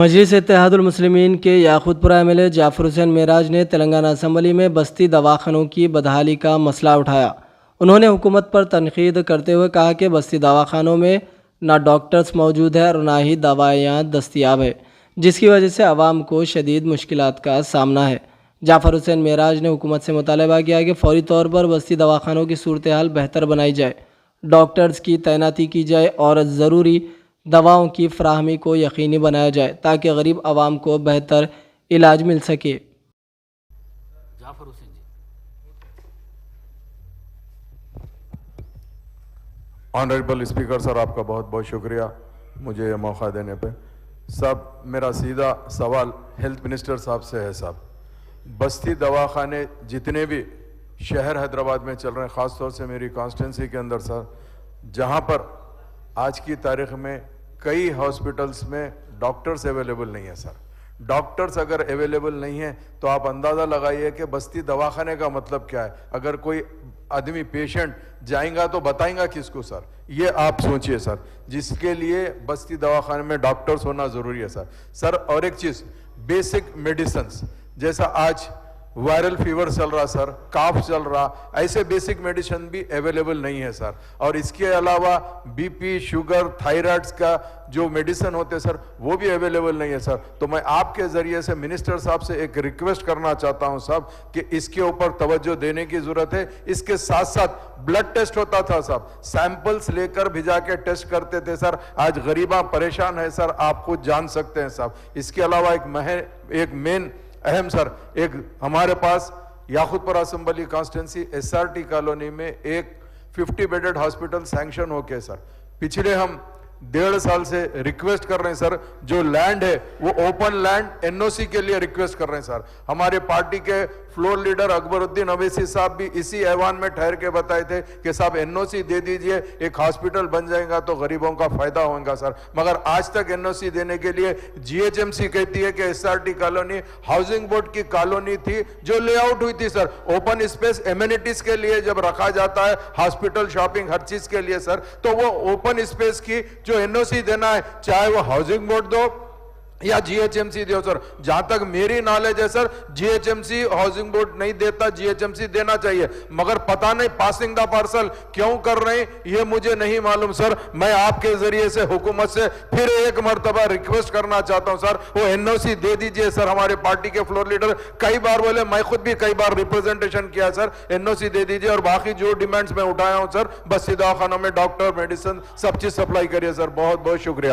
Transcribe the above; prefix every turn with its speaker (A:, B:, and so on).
A: मजलिस इत्तेहादुल मुस्लिमीन के याकूतपुरा एमएलए जाफर हुसैन मेराज ने तेलंगाना असम्बली में बस्ती दवाखानों की बदहाली का मसला उठाया। उन्होंने हुकूमत पर तनकीद करते हुए कहा कि बस्ती दवाखानों में ना डॉक्टर्स मौजूद है और ना ही दवाइयाँ दस्तियाब है, जिसकी वजह से आवाम को शदीद मुश्किलात का सामना है। जाफर हुसैन मेराज ने हुकूमत से मुतालबा किया कि फौरी तौर पर बस्ती दवाखानों की सूरत हाल बेहतर बनाई जाए, डॉक्टर्स की तैनाती की जाए और ज़रूरी दवाओं की फ्राहमी को यकीनी बनाया जाए ताकि गरीब आवाम को बेहतर इलाज मिल सके।
B: जाफर हुसैन जी।
C: ऑनरेबल स्पीकर सर, आपका बहुत बहुत शुक्रिया मुझे ये मौका देने पे। सब मेरा सीधा सवाल हेल्थ मिनिस्टर साहब से है। साहब, बस्ती दवाखाने जितने भी शहर हैदराबाद में चल रहे हैं, ख़ास तौर से मेरी कॉन्स्टिट्यूंसी के अंदर सर, जहाँ पर आज की तारीख में कई हॉस्पिटल्स में डॉक्टर्स अवेलेबल नहीं है सर। डॉक्टर्स अगर अवेलेबल नहीं है तो आप अंदाज़ा लगाइए कि बस्ती दवाखाने का मतलब क्या है। अगर कोई आदमी पेशेंट जाएगा तो बताएगा किसको सर, ये आप सोचिए सर, जिसके लिए बस्ती दवाखाने में डॉक्टर्स होना ज़रूरी है सर। सर, और एक चीज़, बेसिक मेडिसिन्स, जैसा आज वायरल फीवर चल रहा सर, काफ चल रहा, ऐसे बेसिक मेडिसिन भी अवेलेबल नहीं है सर। और इसके अलावा बीपी, शुगर, थायराइड्स का जो मेडिसिन होते हैं सर, वो भी अवेलेबल नहीं है सर। तो मैं आपके ज़रिए से मिनिस्टर साहब से एक रिक्वेस्ट करना चाहता हूं साहब कि इसके ऊपर तवज्जो देने की ज़रूरत है। इसके साथ साथ ब्लड टेस्ट होता था साहब, सैंपल्स लेकर भिजा के टेस्ट करते थे सर। आज गरीबा परेशान है सर, आप खुद जान सकते हैं साहब। इसके अलावा एक मेन अहम सर, एक हमारे पास Yakutpura assembly constituency SRT colony में एक 50 बेडेड हॉस्पिटल सैंक्शन हो के सर, पिछले हम 1.5 साल से रिक्वेस्ट कर रहे हैं सर। जो लैंड है वो ओपन लैंड एनओसी के लिए रिक्वेस्ट कर रहे हैं सर। हमारे पार्टी के फ्लोर लीडर अकबरुद्दीन अवैसी साहब भी इसी ऐवान में ठहर के बताए थे कि साहब एनओसी दे दीजिए, एक हॉस्पिटल बन जाएगा तो गरीबों का फायदा होगा सर। मगर आज तक एनओसी देने के लिए जीएचएमसी कहती है कि एसआरटी कॉलोनी हाउसिंग बोर्ड की कॉलोनी थी जो लेआउट हुई थी सर। ओपन स्पेस एमिनिटीज के लिए जब रखा जाता है, हॉस्पिटल, शॉपिंग, हर चीज के लिए सर, तो वो ओपन स्पेस की जो एनओसी देना है, चाहे वो हाउसिंग बोर्ड दो या जीएचएमसी दो सर। जहां तक मेरी नॉलेज है सर, जीएचएमसी हाउसिंग बोर्ड नहीं देता, जीएचएमसी देना चाहिए। मगर पता नहीं पासिंग द पार्सल क्यों कर रहे हैं, ये मुझे नहीं मालूम सर। मैं आपके जरिए से हुकूमत से फिर एक मर्तबा रिक्वेस्ट करना चाहता हूं सर, वो एनओसी दे दीजिए सर। हमारे पार्टी के फ्लोर लीडर कई बार बोले, मैं खुद भी कई बार रिप्रेजेंटेशन किया सर, एनओसी दे दीजिए। और बाकी जो डिमांड्स मैं उठाया हूं सर, बस्ती दवाखानों में डॉक्टर, मेडिसिन, सब चीज सप्लाई करिए सर। बहुत बहुत शुक्रिया।